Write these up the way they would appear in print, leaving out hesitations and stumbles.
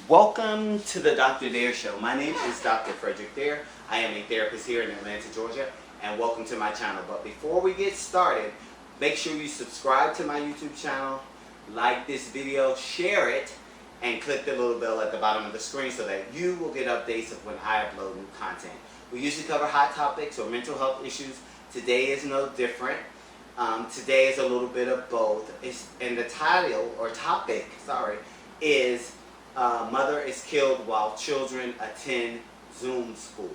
Welcome to the Dr. Dare Show. My name is Dr. Frederick Dare. I am a therapist here in Atlanta, Georgia, and welcome to my channel. But before we get started, make sure you subscribe to my YouTube channel, like this video, share it, and click the little bell at the bottom of the screen so that you will get updates of when I upload new content. We usually cover hot topics or mental health issues. Today is no different. Today is a little bit of both. And the title, or topic, is Mother is Killed While Children Attend Zoom School.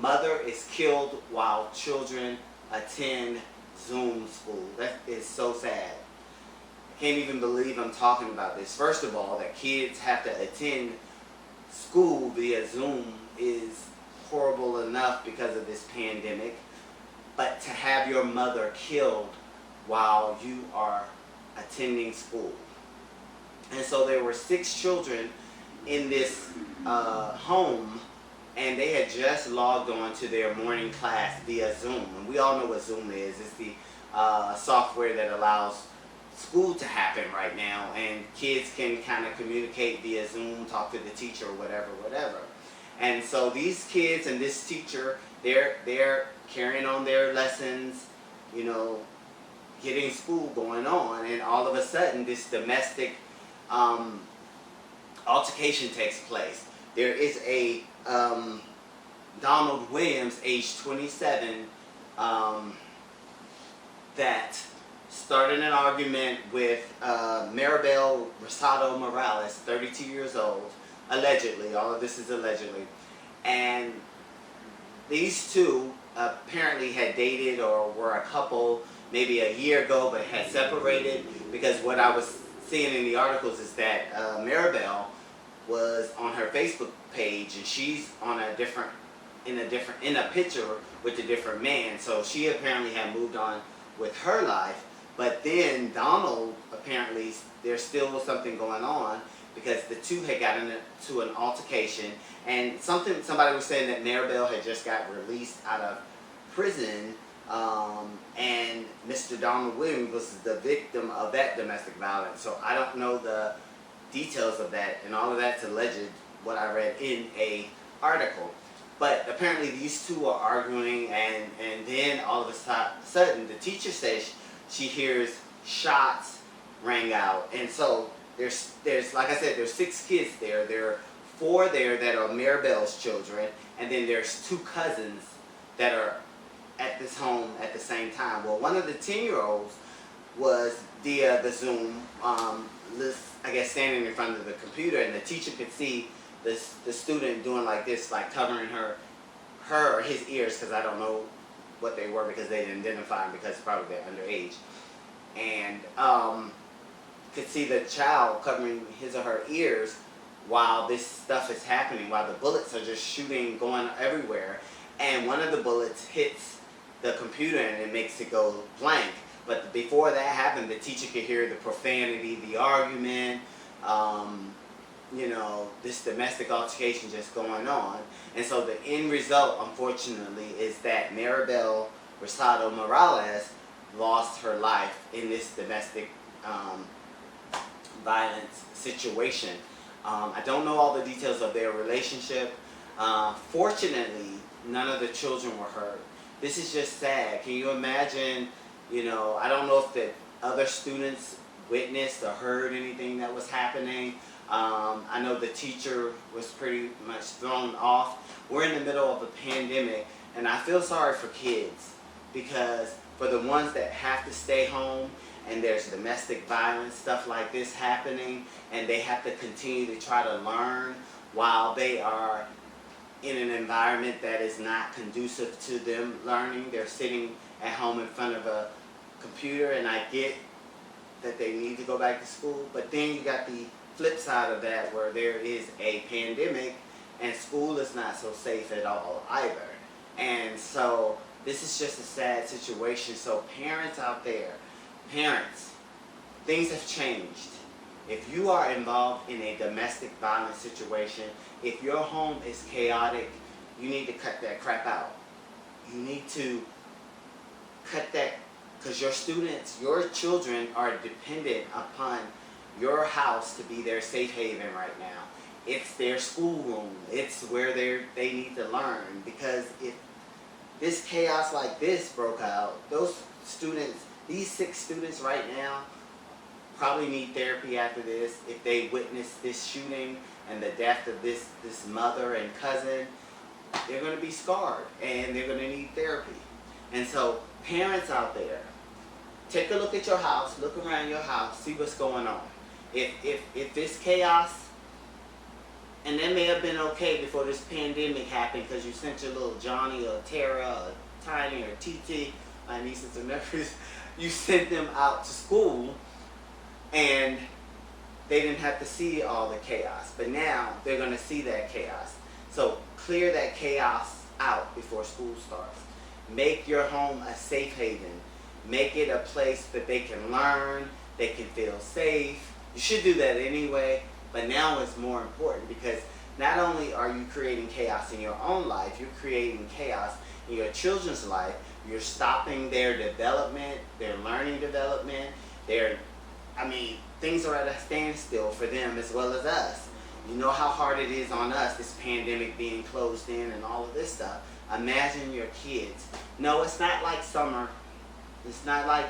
Mother is killed while children attend Zoom school. That is so sad. I can't even believe I'm talking about this. First of all, that kids have to attend school via Zoom is horrible enough because of this pandemic. But to have your mother killed while you are attending school. And so there were 6 children in this home, and they had just logged on to their morning class via Zoom. And we all know what Zoom is. It's the software that allows school to happen right now, and kids can kind of communicate via Zoom, talk to the teacher, or whatever. And so these kids and this teacher, they're carrying on their lessons, you know, getting school going on, and all of a sudden this domestic altercation takes place. There is a Donald Williams, age 27, that started an argument with Maribel Rosado Morales, 32 years old, allegedly. All of this is allegedly. And these two apparently had dated or were a couple maybe a year ago, but had separated, because what I was seeing in the articles is that Maribel was on her Facebook page, and she's on in a picture with a different man. So she apparently had moved on with her life. But then Donald, apparently there's still something going on, because the two had gotten into an altercation, and somebody was saying that Maribel had just got released out of prison, and Mr. Donald Williams was the victim of that domestic violence. So I don't know the details of that, and all of that's alleged, what I read in a article. But apparently these two are arguing, and then all of a sudden the teacher says she hears shots rang out. And so there's like I said, there's 6 kids there. There are 4 there that are Maribel's children, and then there's 2 cousins that are at this home at the same time. Well, one of the 10-year-olds was via the Zoom, I guess standing in front of the computer, and the teacher could see the student doing like this, like covering her or his ears, because I don't know what they were, because they didn't identify them, because probably they're underage. And could see the child covering his or her ears while this stuff is happening, while the bullets are just shooting, going everywhere. And one of the bullets hits the computer and it makes it go blank. But before that happened, the teacher could hear the profanity, the argument, you know, this domestic altercation just going on. And so the end result, unfortunately, is that Maribel Rosado Morales lost her life in this domestic violence situation. I don't know all the details of their relationship. Fortunately, none of the children were hurt. This is just sad. Can you imagine, you know, I don't know if the other students witnessed or heard anything that was happening. I know the teacher was pretty much thrown off. We're in the middle of a pandemic, and I feel sorry for kids, because for the ones that have to stay home and there's domestic violence, stuff like this happening, and they have to continue to try to learn while they are in an environment that is not conducive to them learning. They're sitting at home in front of a computer, and I get that they need to go back to school, but then you got the flip side of that, where there is a pandemic and school is not so safe at all either. And so this is just a sad situation. So parents out there, parents, things have changed. If you are involved in a domestic violence situation, if your home is chaotic, you need to cut that crap out. You need to cut that, because your students, your children are dependent upon your house to be their safe haven right now. It's their schoolroom. It's where they need to learn. Because if this chaos like this broke out, those students, these 6 students right now, probably need therapy after this. If they witness this shooting and the death of this mother and cousin, they're going to be scarred and they're going to need therapy. And so, parents out there, take a look at your house, look around your house, see what's going on. If this chaos, and that may have been okay before this pandemic happened because you sent your little Johnny or Tara or Tiny or TT, my nieces and nephews, you sent them out to school and they didn't have to see all the chaos. But now they're going to see that chaos. So clear that chaos out before school starts. Make your home a safe haven. Make it a place that they can learn, they can feel safe. You should do that anyway, but now it's more important because not only are you creating chaos in your own life, you're creating chaos in your children's life. You're stopping their development, their learning development. Things are at a standstill for them as well as us. You know how hard it is on us, this pandemic being closed in and all of this stuff. Imagine your kids. No, it's not like summer. It's not like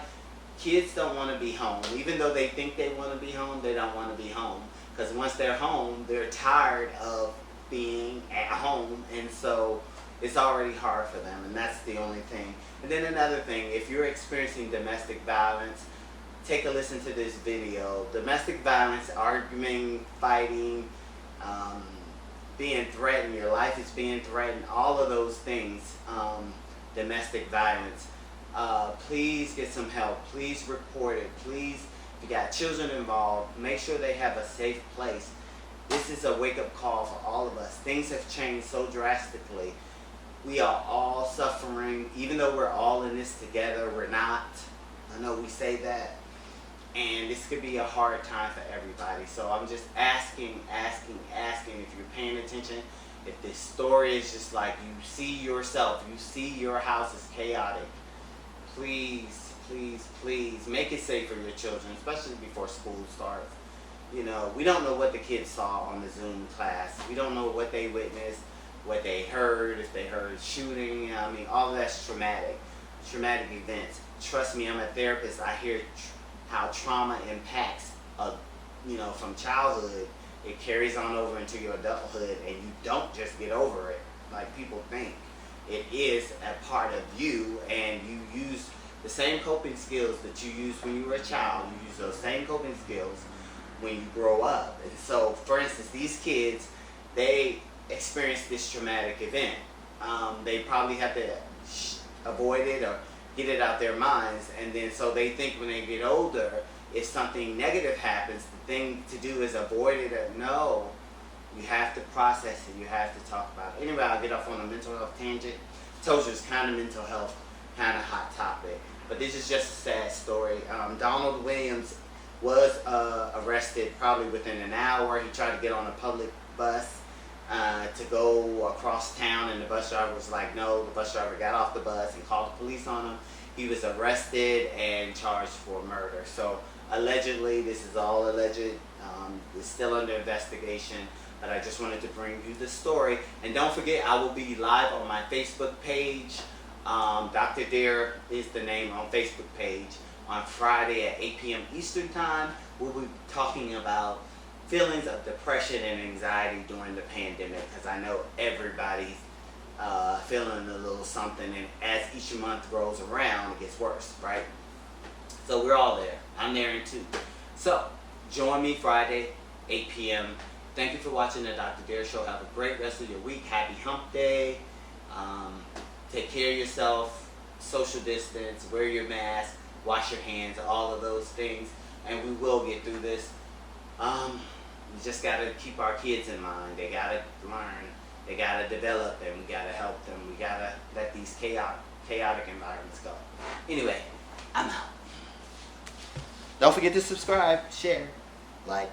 kids don't want to be home. Even though they think they want to be home, they don't want to be home. Because once they're home, they're tired of being at home. And so it's already hard for them. And that's the only thing. And then another thing, if you're experiencing domestic violence, take a listen to this video. Domestic violence, arguing, fighting, being threatened, your life is being threatened, all of those things, domestic violence. Please get some help. Please report it. Please, if you got children involved, make sure they have a safe place. This is a wake-up call for all of us. Things have changed so drastically. We are all suffering. Even though we're all in this together, we're not. I know we say that. And this could be a hard time for everybody. So I'm just asking if you're paying attention. If this story is just like you see yourself, you see your house is chaotic, please, please, please make it safe for your children, especially before school starts. You know, we don't know what the kids saw on the Zoom class. We don't know what they witnessed, what they heard, if they heard shooting. All of that's traumatic events. Trust me, I'm a therapist. I hear how trauma impacts, from childhood. It carries on over into your adulthood, and you don't just get over it like people think. It is a part of you, and you use the same coping skills that you used when you were a child. You use those same coping skills when you grow up. And so, for instance, these kids, they experience this traumatic event. They probably have to avoid it or get it out their minds, and then so they think when they get older, if something negative happens, the thing to do is avoid it. No, you have to process it. You have to talk about it. Anyway, I'll get off on a mental health tangent. Told you it's kind of mental health, kind of hot topic, but this is just a sad story. Donald Williams was arrested probably within an hour. He tried to get on a public bus to go across town, and the bus driver was like, no. The bus driver got off the bus and called the police on him. He was arrested and charged for murder. So allegedly, this is all alleged. It's still under investigation, but I just wanted to bring you the story. And don't forget, I will be live on my Facebook page. Dr. Dare is the name on Facebook page. On Friday at 8 p.m. Eastern Time, we'll be talking about feelings of depression and anxiety during the pandemic, because I know everybody's feeling a little something, and as each month rolls around, it gets worse, right? So we're all there. I'm there too. So join me Friday, 8 p.m. Thank you for watching the Dr. Dare Show. Have a great rest of your week. Happy Hump Day. Take care of yourself. Social distance. Wear your mask. Wash your hands. All of those things. And we will get through this. We just got to keep our kids in mind. They got to learn. They got to develop, and we got to help them. We got to let these chaotic environments go. Anyway, I'm out. Don't forget to subscribe, share, like.